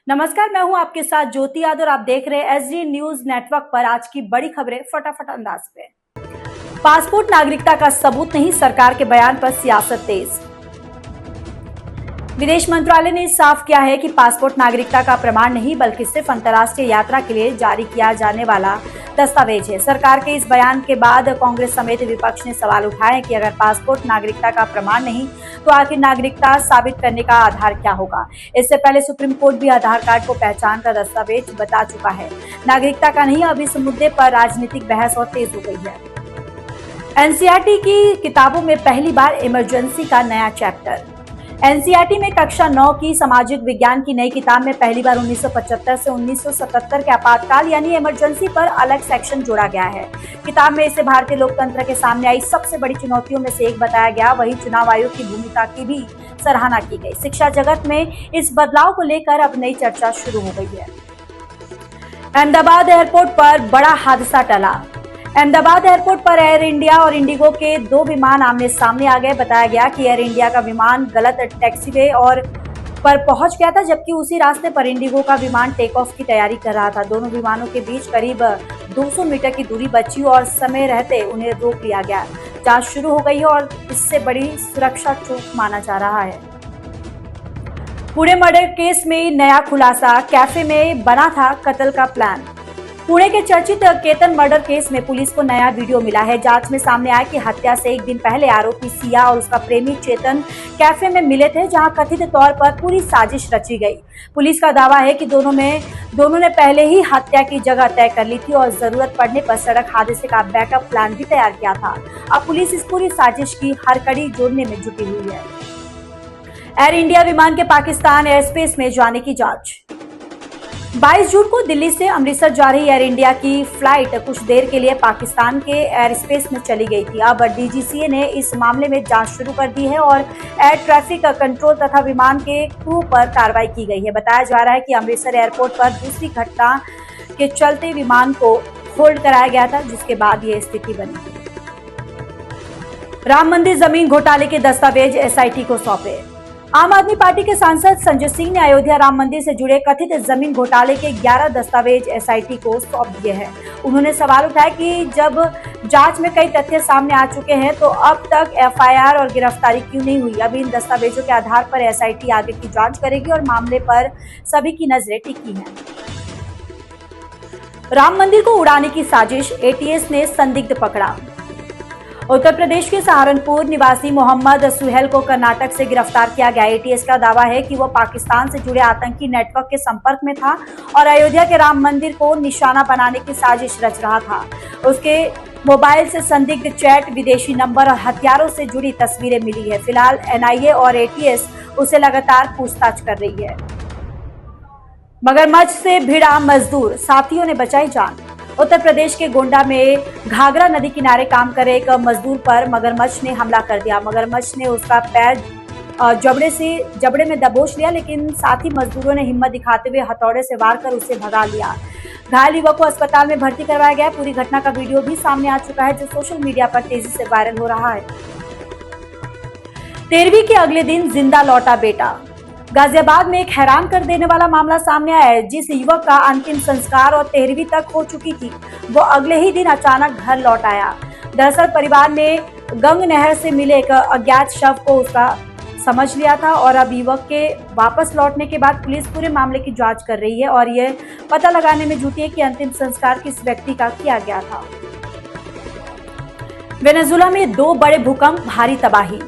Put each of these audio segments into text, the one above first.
नमस्कार, मैं हूं आपके साथ ज्योति यादव और आप देख रहे हैं एसडी न्यूज नेटवर्क पर। आज की बड़ी खबरें फटाफट अंदाज पे। पासपोर्ट नागरिकता का सबूत नहीं, सरकार के बयान पर सियासत तेज। विदेश मंत्रालय ने साफ किया है कि पासपोर्ट नागरिकता का प्रमाण नहीं बल्कि सिर्फ अंतर्राष्ट्रीय यात्रा के लिए जारी किया जाने वाला दस्तावेज है। सरकार के इस बयान के बाद कांग्रेस समेत विपक्ष ने सवाल उठाए कि अगर पासपोर्ट नागरिकता का प्रमाण नहीं तो आखिर नागरिकता साबित करने का आधार क्या होगा। इससे पहले सुप्रीम कोर्ट भी आधार कार्ड को पहचान का दस्तावेज बता चुका है। नागरिकता का नहीं, अब इस मुद्दे पर राजनीतिक बहस और तेज हो गई है। एनसीईआरटी की किताबों में पहली बार इमरजेंसी का नया चैप्टर। एनसीईआरटी में कक्षा 9 की सामाजिक विज्ञान की नई किताब में पहली बार 1975 से 1977 के आपातकाल यानी इमरजेंसी पर अलग सेक्शन जोड़ा गया है। किताब में इसे भारतीय लोकतंत्र के सामने आई सबसे बड़ी चुनौतियों में से एक बताया गया। वहीं चुनाव आयोग की भूमिका की भी सराहना की गई। शिक्षा जगत में इस बदलाव को लेकर अब नई चर्चा शुरू हो गई है। अहमदाबाद एयरपोर्ट पर बड़ा हादसा टला। अहमदाबाद एयरपोर्ट पर एयर इंडिया और इंडिगो के दो विमान आमने सामने आ गए। बताया गया कि एयर इंडिया का विमान गलत टैक्सीवे पर पहुंच गया था, जबकि उसी रास्ते पर इंडिगो का विमान टेक ऑफ की तैयारी कर रहा था। दोनों विमानों के बीच करीब 200 मीटर की दूरी बची और समय रहते उन्हें रोक लिया गया। जांच शुरू हो गई है और इससे बड़ी सुरक्षा चूक माना जा रहा है। पुणे मर्डर केस में नया खुलासा, कैफे में बना था कत्ल का प्लान। पुणे के चर्चित केतन मर्डर केस में पुलिस को नया वीडियो मिला है। जांच में सामने आया कि हत्या से एक दिन पहले आरोपी सिया और उसका प्रेमी चेतन कैफे में मिले थे, जहां कथित तौर पर पूरी साजिश रची गई। पुलिस का दावा है कि दोनों ने पहले ही हत्या की जगह तय कर ली थी और जरूरत पड़ने पर सड़क हादसे का बैकअप प्लान भी तैयार किया था। अब पुलिस इस पूरी साजिश की हर कड़ी जोड़ने में जुटी हुई है। एयर इंडिया विमान के पाकिस्तान एयरस्पेस में जाने की जांच। 22 जून को दिल्ली से अमृतसर जा रही एयर इंडिया की फ्लाइट कुछ देर के लिए पाकिस्तान के एयर स्पेस में चली गई थी। अब डीजीसीए ने इस मामले में जांच शुरू कर दी है और एयर ट्रैफिक कंट्रोल तथा विमान के क्रू पर कार्रवाई की गई है। बताया जा रहा है कि अमृतसर एयरपोर्ट पर दूसरी घटना के चलते विमान को होल्ड कराया गया था, जिसके बाद ये स्थिति बनी। राम मंदिर जमीन घोटाले के दस्तावेज एसआईटी को सौंपे। आम आदमी पार्टी के सांसद संजय सिंह ने अयोध्या राम मंदिर से जुड़े कथित जमीन घोटाले के 11 दस्तावेज एसआईटी को सौंप दिए हैं। उन्होंने सवाल उठाया कि जब जांच में कई तथ्य सामने आ चुके हैं तो अब तक एफआईआर और गिरफ्तारी क्यों नहीं हुई। अभी इन दस्तावेजों के आधार पर एसआईटी आगे की जांच करेगी और मामले पर सभी की नजरें टिकी हैं। राम मंदिर को उड़ाने की साजिश, एटीएस ने संदिग्ध पकड़ा। उत्तर प्रदेश के सहारनपुर निवासी मोहम्मद सुहेल को कर्नाटक से गिरफ्तार किया गया। एटीएस का दावा है कि वो पाकिस्तान से जुड़े आतंकी नेटवर्क के संपर्क में था और अयोध्या के राम मंदिर को निशाना बनाने की साजिश रच रहा था। उसके मोबाइल से संदिग्ध चैट, विदेशी नंबर और हथियारों से जुड़ी तस्वीरें मिली है। फिलहाल एनआईए और एटीएस उसे लगातार पूछताछ कर रही है। मगरमच्छ से भिड़ा मजदूर, साथियों ने बचाई जान। उत्तर प्रदेश के गोंडा में घाघरा नदी किनारे काम कर रहे एक मजदूर पर मगरमच्छ ने हमला कर दिया। मगरमच्छ ने उसका पैर जबड़े में दबोच लिया, लेकिन साथी मजदूरों ने हिम्मत दिखाते हुए हथौड़े से वार कर उसे भगा लिया। घायल युवक को अस्पताल में भर्ती करवाया गया। पूरी घटना का वीडियो भी सामने आ चुका है, जो सोशल मीडिया पर तेजी से वायरल हो रहा है। 13वीं के अगले दिन जिंदा लौटा बेटा। गाजियाबाद में एक हैरान कर देने वाला मामला सामने आया है। जिस युवक का अंतिम संस्कार और 13वीं तक हो चुकी थी, वो अगले ही दिन अचानक घर लौट आया। दरअसल परिवार ने गंग नहर से मिले एक अज्ञात शव को उसका समझ लिया था और अब युवक के वापस लौटने के बाद पुलिस पूरे मामले की जांच कर रही है और यह पता लगाने में जुटी है कि अंतिम संस्कार किस व्यक्ति का किया गया था। वेनेजुला में 2 बड़े भूकंप, भारी तबाही।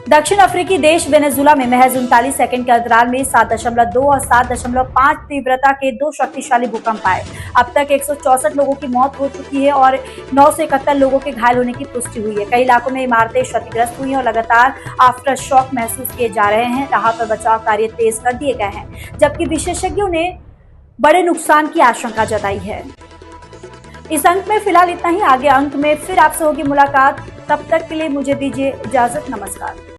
दक्षिण अफ्रीकी देश वेनेजुला में महज 39 सेकंड के अंतराल में 7.2 और 7.5 तीव्रता के 2 शक्तिशाली भूकंप आए। अब तक 164 लोगों की मौत हो चुकी है और 971 लोगों के घायल होने की पुष्टि हुई है। कई इलाकों में इमारतें क्षतिग्रस्त हुई हैं और लगातार आफ्टर शॉक महसूस किए जा रहे हैं। राहत और बचाव कार्य तेज कर दिए गए हैं, जबकि विशेषज्ञों ने बड़े नुकसान की आशंका जताई है। इस अंक में फिलहाल इतना ही। आगे अंक में फिर आपसे होगी मुलाकात। तब तक के लिए मुझे दीजिए इजाजत। नमस्कार।